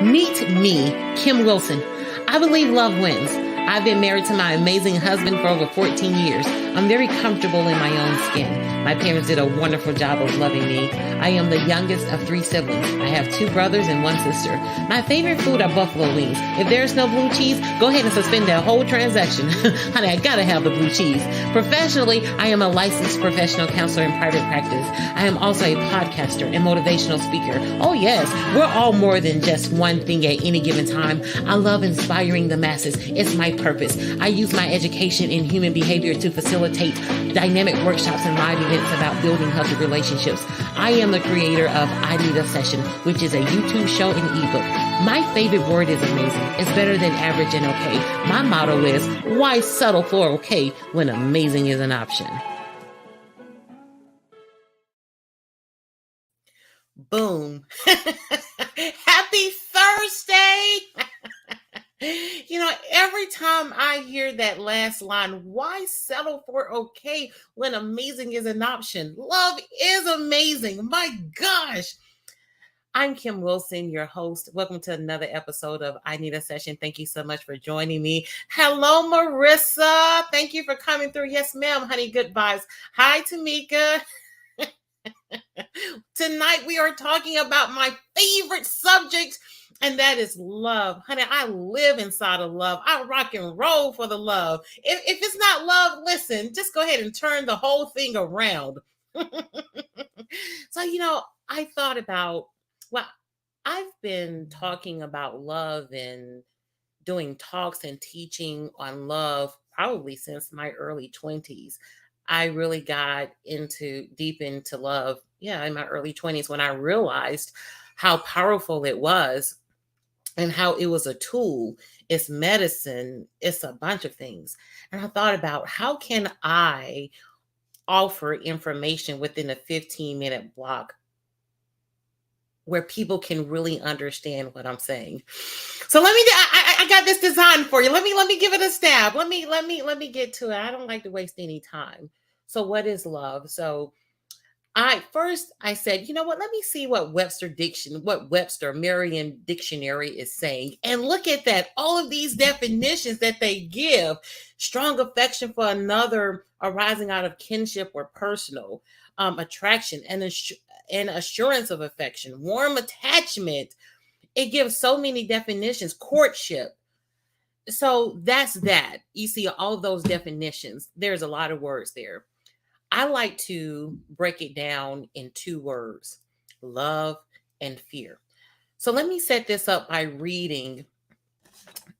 Meet me, Kim Wilson. I believe love wins. I've been married to my amazing husband for over 14 years. I'm very comfortable in my own skin. My parents did a wonderful job of loving me. I am the youngest of 3 siblings. I have 2 brothers and 1 sister. My favorite food are buffalo wings. If there's no blue cheese, go ahead and suspend that whole transaction. Honey, I gotta have the blue cheese. Professionally, I am a licensed professional counselor in private practice. I am also a podcaster and motivational speaker. Oh yes, we're all more than just one thing at any given time. I love inspiring the masses. It's my purpose. I use my education in human behavior to facilitate dynamic workshops and live events about building healthy relationships. I am the creator of I Need a Session, which is a YouTube show and ebook. My favorite word is amazing. It's better than average and okay. My motto is, why settle for okay when amazing is an option? Boom. Happy Thursday. Every time I hear that last line, why settle for okay when amazing is an option? Love is amazing. My gosh. I'm Kim Wilson, your host. Welcome to another episode of I Need a Session. Thank you so much for joining me. Hello, Marissa. Thank you for coming through. Yes, ma'am, honey. Good vibes. Hi, Tamika. Tonight we are talking about my favorite subject, and that is love. Honey, I live inside of love. I rock and roll for the love. If it's not love, listen, just go ahead and turn the whole thing around. So, I thought about, well, I've been talking about love and doing talks and teaching on love probably since my early 20s. I really got deep into love, in my early 20s when I realized how powerful it was and how it was a tool. It's medicine, it's a bunch of things. And I thought about, how can I offer information within a 15-minute block where people can really understand what I'm saying? So I got this design for you. Let me give it a stab. Let me get to it. I don't like to waste any time. So what is love? So I said, you know what? Let me see what Webster Merriam Dictionary is saying. And look at that. All of these definitions that they give: strong affection for another arising out of kinship or personal attraction and assurance of affection, warm attachment. It gives so many definitions. Courtship. So that's that. You see all those definitions. There's a lot of words there. I like to break it down in 2 words: love and fear. So let me set this up by reading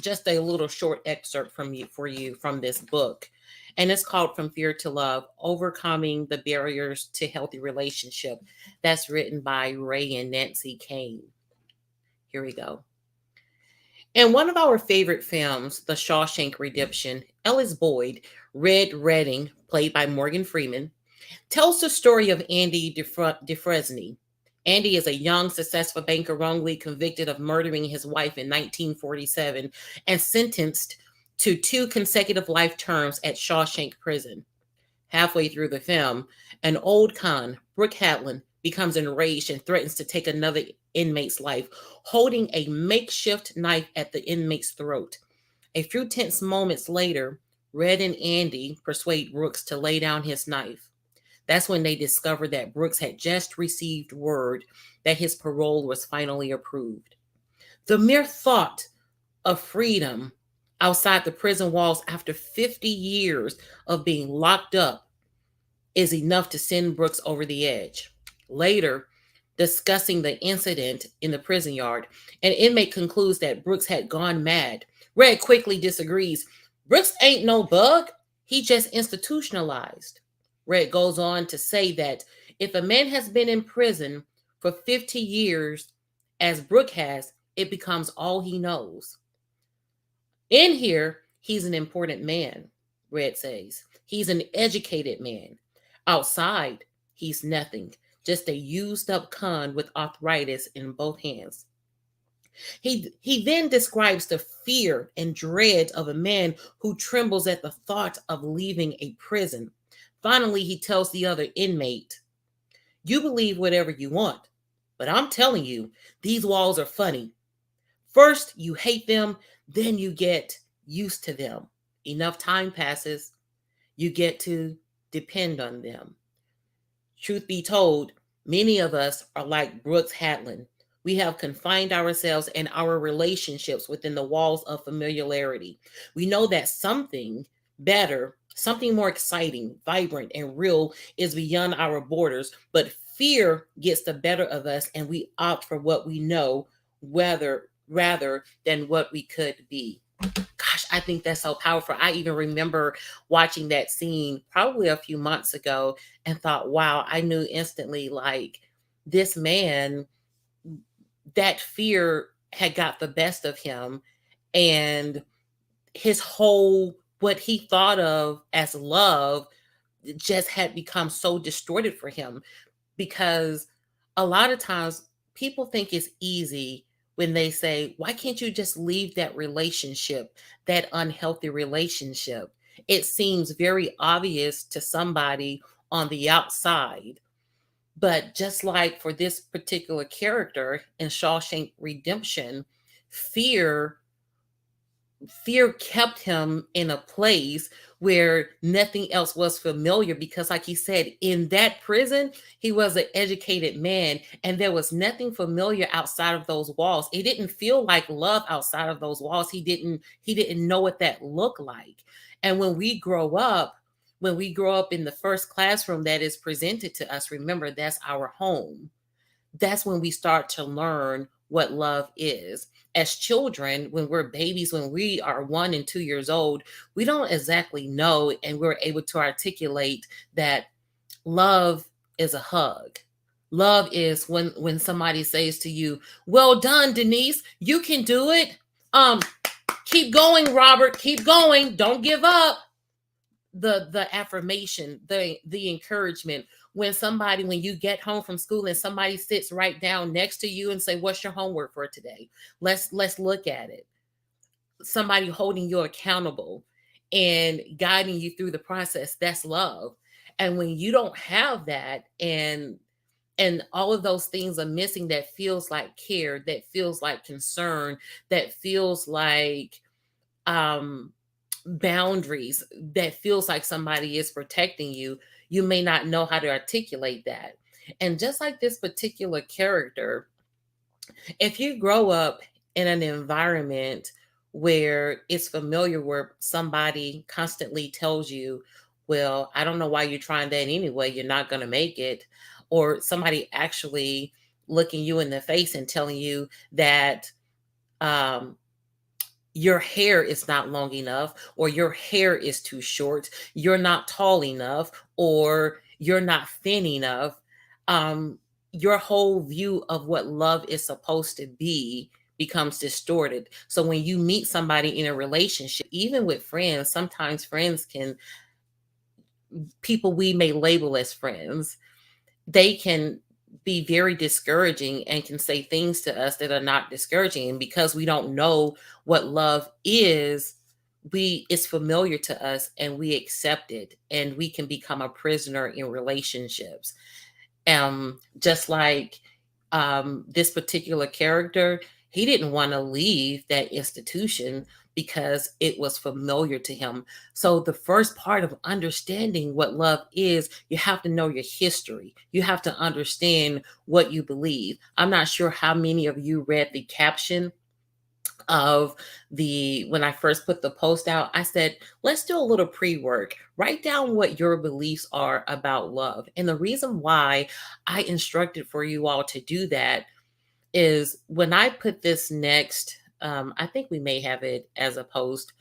just a little short excerpt for you from this book. And it's called From Fear to Love: Overcoming the Barriers to Healthy Relationship. That's written by Ray and Nancy Kane. Here we go. In one of our favorite films, The Shawshank Redemption, Ellis Boyd, Red Redding, played by Morgan Freeman, tells the story of Andy Dufresne. Andy is a young, successful banker wrongly convicted of murdering his wife in 1947 and sentenced to 2 consecutive life terms at Shawshank Prison. Halfway through the film, an old con, Brooke Hatlin, becomes enraged and threatens to take another inmate's life, holding a makeshift knife at the inmate's throat. A few tense moments later, Red and Andy persuade Brooks to lay down his knife. That's when they discover that Brooks had just received word that his parole was finally approved. The mere thought of freedom outside the prison walls after 50 years of being locked up is enough to send Brooks over the edge. Later, discussing the incident in the prison yard, an inmate concludes that Brooks had gone mad. Red quickly disagrees. Brooks ain't no bug. He just institutionalized. Red goes on to say that if a man has been in prison for 50 years, as Brooke has, it becomes all he knows. In here, he's an important man, Red says. He's an educated man. Outside, he's nothing, just a used up con with arthritis in both hands. He then describes the fear and dread of a man who trembles at the thought of leaving a prison. Finally, he tells the other inmate, "You believe whatever you want, but I'm telling you, these walls are funny. First, you hate them, then you get used to them. Enough time passes, you get to depend on them. Truth be told, many of us are like Brooks Hatlin. We have confined ourselves and our relationships within the walls of familiarity. We know that something better, something more exciting, vibrant, and real is beyond our borders, but fear gets the better of us and we opt for what we know rather than what we could be. Gosh, I think that's so powerful. I even remember watching that scene probably a few months ago and thought, wow, I knew instantly like this man, that fear had got the best of him. And his whole, what he thought of as love just had become so distorted for him because a lot of times people think it's easy when they say, why can't you just leave that relationship, that unhealthy relationship? It seems very obvious to somebody on the outside. But just like for this particular character in Shawshank Redemption, fear fear kept him in a place where nothing else was familiar because like he said in that prison he was an educated man and there was nothing familiar outside of those walls. It didn't feel like love outside of those walls. He didn't know what that looked like. And when we grow up in the first classroom that is presented to us, remember that's our home. That's when we start to learn what love is. As children, when we're babies, when we are 1 and 2 years old, we don't exactly know, and we're able to articulate that love is a hug. Love is when somebody says to you, "Well done, Denise. You can do it. Um, keep going, Robert. Keep going. Don't give up." The affirmation, the encouragement. When you get home from school and somebody sits right down next to you and say, what's your homework for today? Let's look at it. Somebody holding you accountable and guiding you through the process, that's love. And when you don't have that, and all of those things are missing, that feels like care, that feels like concern, that feels like um boundaries, that feels like somebody is protecting you, you may not know how to articulate that. And just like this particular character, if you grow up in an environment where it's familiar, where somebody constantly tells you, well, I don't know why you're trying that anyway, you're not going to make it, or somebody actually looking you in the face and telling you that um, your hair is not long enough, or your hair is too short, you're not tall enough, or you're not thin enough, um, your whole view of what love is supposed to be becomes distorted. So when you meet somebody in a relationship, even with friends, sometimes friends can, people we may label as friends, they can be very discouraging and can say things to us that are not discouraging. And because we don't know what love is, we it's familiar to us and we accept it, and we can become a prisoner in relationships. Just like this particular character, he didn't want to leave that institution because it was familiar to him. So, the first part of understanding what love is, you have to know your history. You have to understand what you believe. I'm not sure how many of you read the caption of the when I first put the post out. I said, let's do a little pre-work. Write down what your beliefs are about love. And the reason why I instructed for you all to do that is when I put this next, I think we may have it as a post,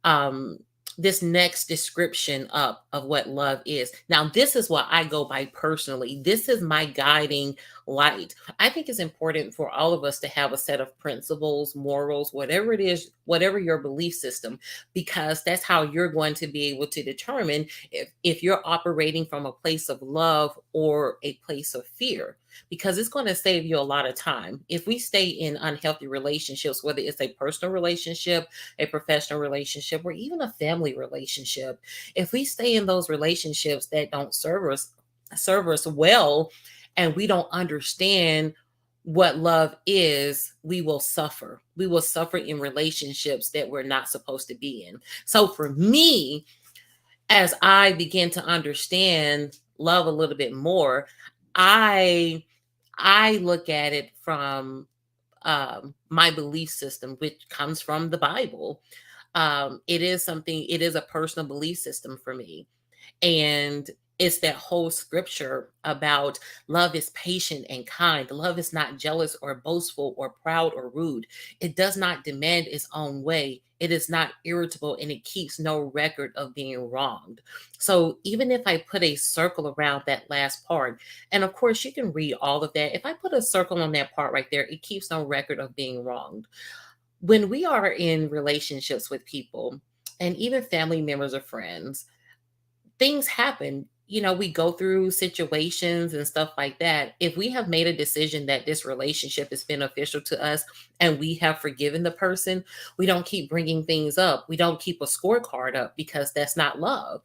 um, this next description up of what love is. Now, this is what I go by personally. This is my guiding light. I think it's important for all of us to have a set of principles, morals, whatever it is, whatever your belief system, because that's how you're going to be able to determine if you're operating from a place of love or a place of fear, because it's going to save you a lot of time. If we stay in unhealthy relationships, whether it's a personal relationship, a professional relationship, or even a family relationship, if we stay in those relationships that don't serve us well, and we don't understand what love is, we will suffer. We will suffer in relationships that we're not supposed to be in. So for me, as I begin to understand love a little bit more, I I look at it from my belief system, which comes from the Bible. It is a personal belief system for me. And it's that whole scripture about love is patient and kind. Love is not jealous or boastful or proud or rude. It does not demand its own way. It is not irritable and it keeps no record of being wronged. So even if I put a circle around that last part, and of course you can read all of that, if I put a circle on that part right there, it keeps no record of being wronged. When we are in relationships with people, and even family members or friends, things happen. We go through situations and stuff like that. If we have made a decision that this relationship is beneficial to us and we have forgiven the person, we don't keep bringing things up. We don't keep a scorecard up because that's not love.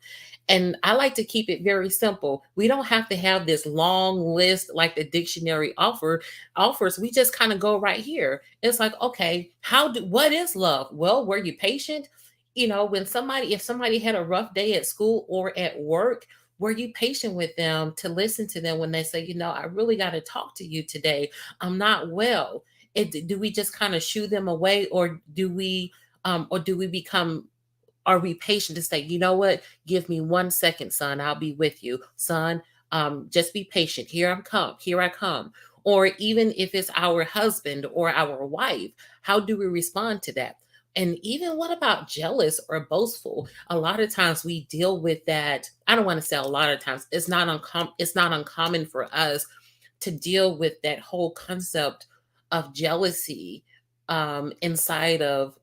And I like to keep it very simple. We don't have to have this long list like the dictionary offers. We just kind of go right here. It's like, okay, what is love? Well, were you patient? When if somebody had a rough day at school or at work, were you patient with them to listen to them when they say, I really got to talk to you today, I'm not well? Do we just kind of shoo them away, or do we become are we patient to say, you know what, give me 1 second, son, I'll be with you, son. Just be patient, here I come. Or even if it's our husband or our wife, how do we respond to that? And even what about jealous or boastful? A lot of times we deal with that. I don't want to say a lot of times. It's not uncommon for us to deal with that whole concept of jealousy inside of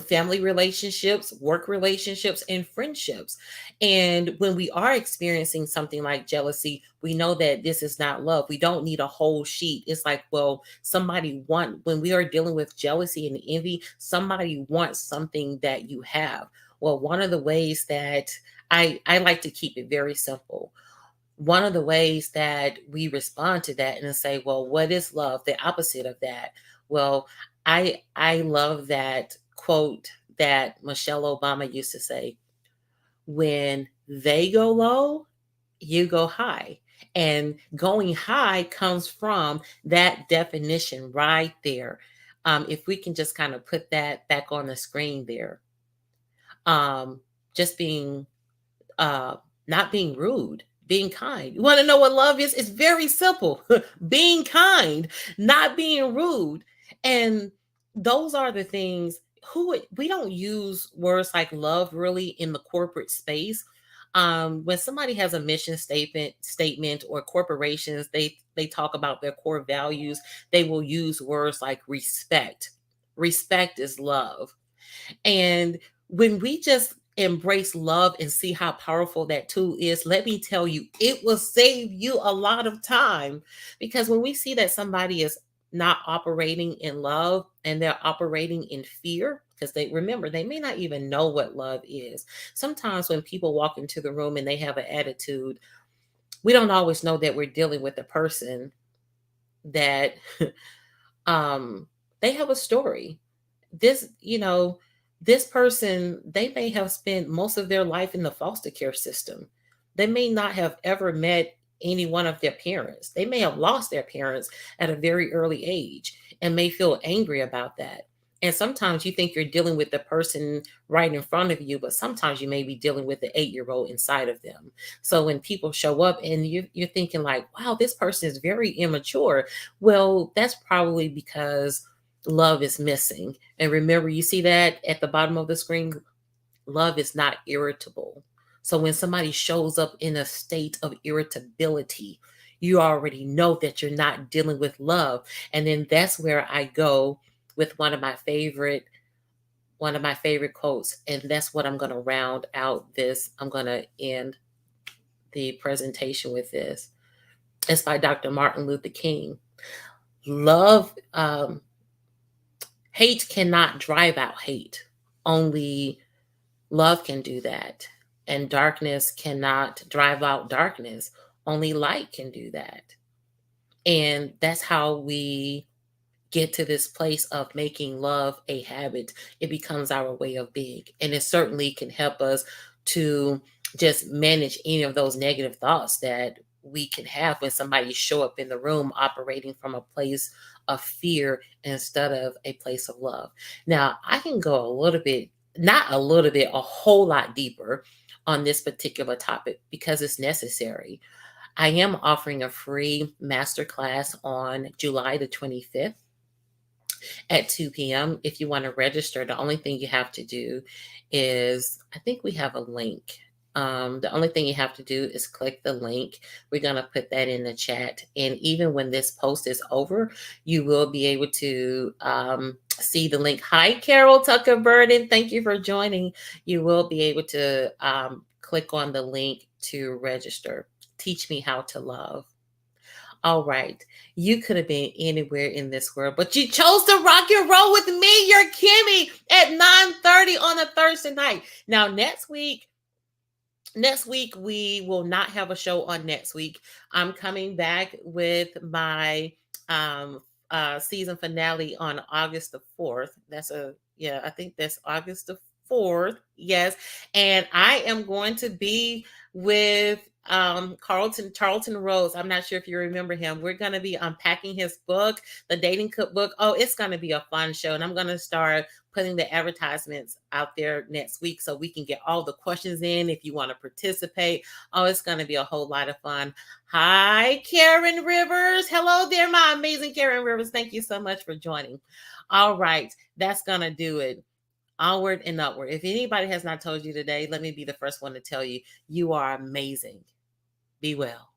family relationships, work relationships, and friendships. And when we are experiencing something like jealousy, we know that this is not love. We don't need a whole sheet. It's like, well, when we are dealing with jealousy and envy, somebody wants something that you have. Well, one of the ways that I like to keep it very simple. One of the ways that we respond to that and say, well, what is love? The opposite of that. Well, I love that quote that Michelle Obama used to say, when they go low, you go high. And going high comes from that definition right there. If we can just kind of put that back on the screen there. Um, just being uh not being rude, being kind. You want to know what love is? It's very simple. Being kind, not being rude. And those are the things. We don't use words like love really in the corporate space. When somebody has a mission statement, or corporations, they talk about their core values, they will use words like respect. Respect is love. And when we just embrace love and see how powerful that tool is, let me tell you, it will save you a lot of time. Because when we see that somebody is not operating in love and they're operating in fear, because they may not even know what love is. Sometimes when people walk into the room and they have an attitude, we don't always know that we're dealing with a person that um they have a story. This you know this person, they may have spent most of their life in the foster care system. They may not have ever met any one of their parents. They may have lost their parents at a very early age and may feel angry about that. And sometimes you think you're dealing with the person right in front of you, but sometimes you may be dealing with the 8-year old inside of them. So when people show up and you're thinking like, wow, this person is very immature. Well, that's probably because love is missing. And remember, you see that at the bottom of the screen, love is not irritable. So when somebody shows up in a state of irritability, you already know that you're not dealing with love. And then that's where I go with one of my favorite quotes, and that's what I'm going to round out this. I'm going to end the presentation with this. It's by Dr. Martin Luther King. Love Hate cannot drive out hate. Only love can do that. And darkness cannot drive out darkness. Only light can do that. And that's how we get to this place of making love a habit. It becomes our way of being. And it certainly can help us to just manage any of those negative thoughts that we can have when somebody show up in the room operating from a place of fear instead of a place of love. Now, I can go a little bit, not a little bit, a whole lot deeper on this particular topic because it's necessary. I am offering a free masterclass on July the 25th at 2 p.m. If you want to register, the only thing you have to do is, I think we have a link. The only thing you have to do is click the link. We're going to put that in the chat. And even when this post is over, you will be able to see the link. Hi, Carol Tucker Burden. Thank you for joining. You will be able to click on the link to register. Teach Me How to Love. All right. You could have been anywhere in this world, but you chose to rock and roll with me, your Kimmy, at 9:30 on a Thursday night. Now, next week we will not have a show on next week. I'm coming back with my season finale on August the 4th. I think that's August the 4th. Yes. And I am going to be with Charlton Rose. I'm not sure if you remember him. We're going to be unpacking his book, The Dating Cookbook. Oh, it's going to be a fun show. And I'm going to start putting the advertisements out there next week so we can get all the questions in if you want to participate. Oh, it's going to be a whole lot of fun. Hi, Karen Rivers. Hello there, my amazing Karen Rivers. Thank you so much for joining. All right, that's going to do it. Onward and upward. If anybody has not told you today, let me be the first one to tell you, you are amazing. Be well.